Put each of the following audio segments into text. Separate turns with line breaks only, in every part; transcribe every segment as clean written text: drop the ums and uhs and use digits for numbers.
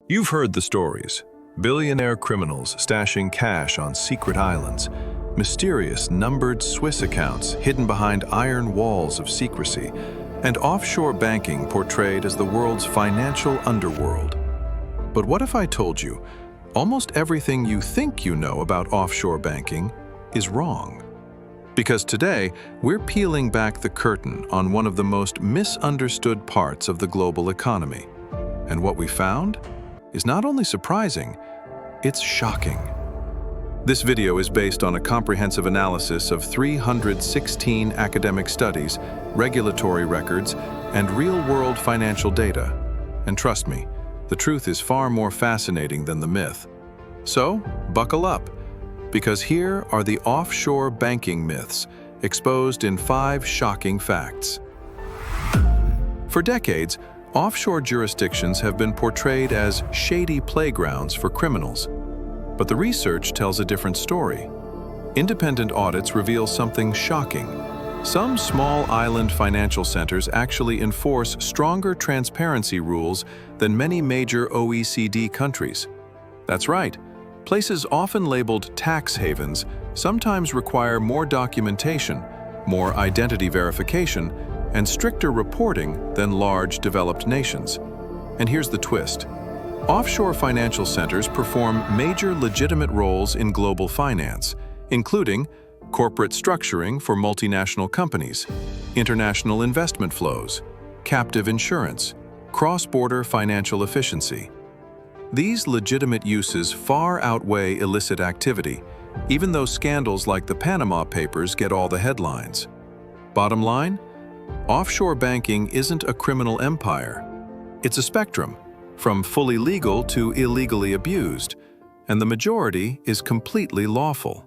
You've heard the stories. Billionaire criminals stashing cash on secret islands, mysterious numbered Swiss accounts hidden behind iron walls of secrecy, and offshore banking portrayed as the world's financial underworld. But what if I told you, almost everything you think you know about offshore banking is wrong? Because today, we're peeling back the curtain on one of the most misunderstood parts of the global economy. And what we found is not only surprising, it's shocking. This video is based on a comprehensive analysis of 316 academic studies, regulatory records, and real-world financial data. And trust me, the truth is far more fascinating than the myth. So, buckle up, because here are the offshore banking myths exposed in 5 shocking facts. For decades, offshore jurisdictions have been portrayed as shady playgrounds for criminals. But the research tells a different story. Independent audits reveal something shocking. Some small island financial centers actually enforce stronger transparency rules than many major OECD countries. That's right. Places often labeled tax havens sometimes require more documentation, more identity verification, and stricter reporting than large developed nations. And here's the twist. Offshore financial centers perform major legitimate roles in global finance, including corporate structuring for multinational companies, international investment flows, captive insurance, cross-border financial efficiency. These legitimate uses far outweigh illicit activity, even though scandals like the Panama Papers get all the headlines. Bottom line, offshore banking isn't a criminal empire. It's a spectrum, from fully legal to illegally abused, and the majority is completely lawful.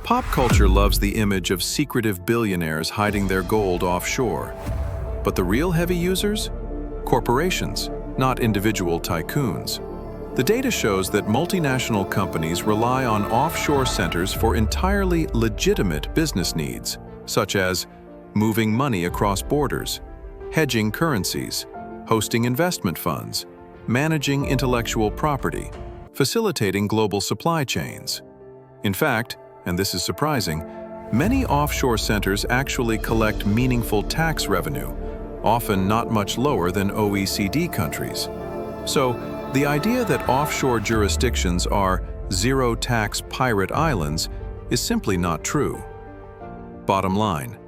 Pop culture loves the image of secretive billionaires hiding their gold offshore. But the real heavy users? Corporations, not individual tycoons. The data shows that multinational companies rely on offshore centers for entirely legitimate business needs, such as moving money across borders, hedging currencies, hosting investment funds, managing intellectual property, facilitating global supply chains. In fact, and this is surprising, many offshore centers actually collect meaningful tax revenue, often not much lower than OECD countries. So, the idea that offshore jurisdictions are zero-tax pirate islands is simply not true. Bottom line,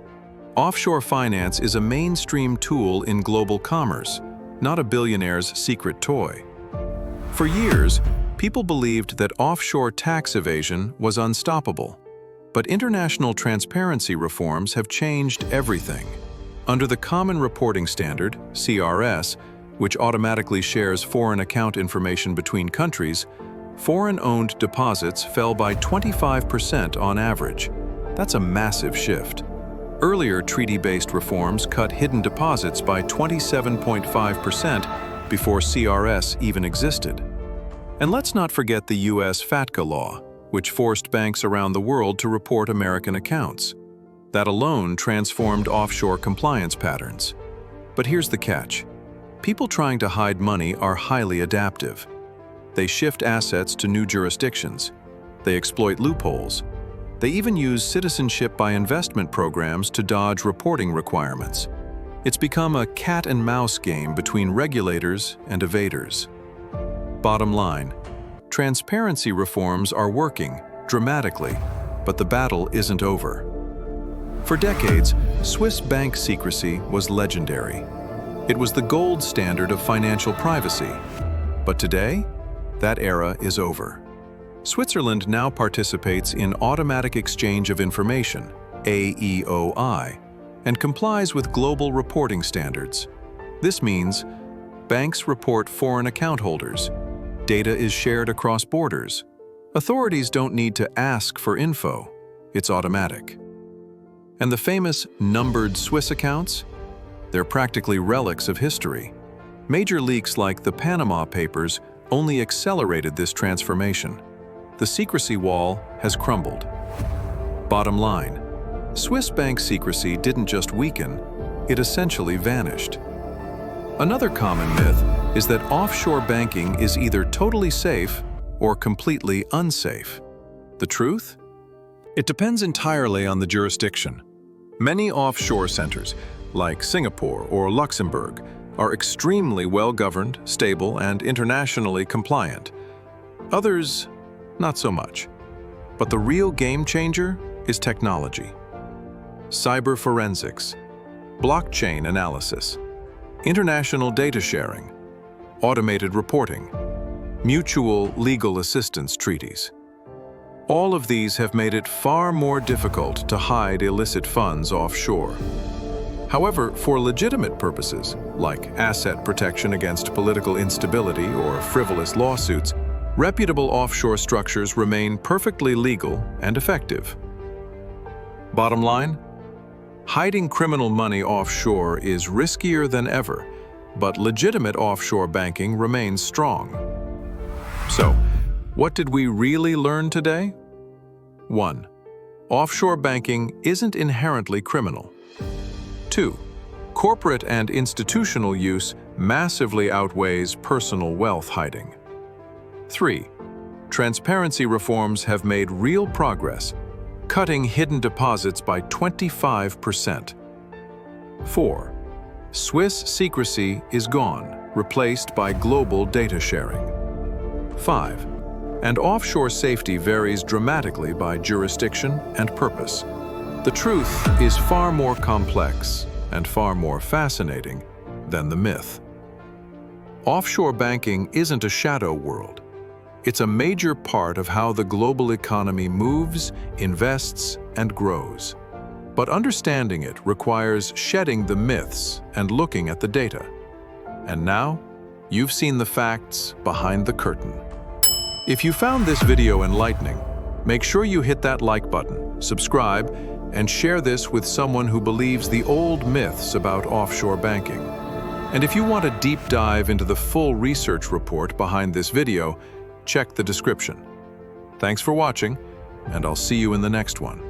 offshore finance is a mainstream tool in global commerce, not a billionaire's secret toy. For years, people believed that offshore tax evasion was unstoppable. But international transparency reforms have changed everything. Under the Common Reporting Standard, CRS, which automatically shares foreign account information between countries, foreign-owned deposits fell by 25% on average. That's a massive shift. Earlier treaty-based reforms cut hidden deposits by 27.5% before CRS even existed. And let's not forget the US FATCA law, which forced banks around the world to report American accounts. That alone transformed offshore compliance patterns. But here's the catch. People trying to hide money are highly adaptive. They shift assets to new jurisdictions. They exploit loopholes. They even use citizenship by investment programs to dodge reporting requirements. It's become a cat-and-mouse game between regulators and evaders. Bottom line, transparency reforms are working dramatically, but the battle isn't over. For decades, Swiss bank secrecy was legendary. It was the gold standard of financial privacy. But today, that era is over. Switzerland now participates in Automatic Exchange of Information, AEOI, and complies with global reporting standards. This means banks report foreign account holders. Data is shared across borders. Authorities don't need to ask for info. It's automatic. And the famous numbered Swiss accounts? They're practically relics of history. Major leaks like the Panama Papers only accelerated this transformation. The secrecy wall has crumbled. Bottom line, Swiss bank secrecy didn't just weaken, it essentially vanished. Another common myth is that offshore banking is either totally safe or completely unsafe. The truth? It depends entirely on the jurisdiction. Many offshore centers, like Singapore or Luxembourg, are extremely well-governed, stable, and internationally compliant. Others, not so much. But the real game changer is technology. Cyber forensics, blockchain analysis, international data sharing, automated reporting, mutual legal assistance treaties. All of these have made it far more difficult to hide illicit funds offshore. However, for legitimate purposes, like asset protection against political instability or frivolous lawsuits, reputable offshore structures remain perfectly legal and effective. Bottom line, hiding criminal money offshore is riskier than ever, but legitimate offshore banking remains strong. So, what did we really learn today? 1. Offshore banking isn't inherently criminal. 2. Corporate and institutional use massively outweighs personal wealth hiding. 3. Transparency reforms have made real progress, cutting hidden deposits by 25%. 4. Swiss secrecy is gone, replaced by global data sharing. 5. And offshore safety varies dramatically by jurisdiction and purpose. The truth is far more complex and far more fascinating than the myth. Offshore banking isn't a shadow world. It's a major part of how the global economy moves, invests, and grows. But understanding it requires shedding the myths and looking at the data. And now, you've seen the facts behind the curtain. If you found this video enlightening, make sure you hit that like button, subscribe, and share this with someone who believes the old myths about offshore banking. And if you want a deep dive into the full research report behind this video, check the description. Thanks for watching, and I'll see you in the next one.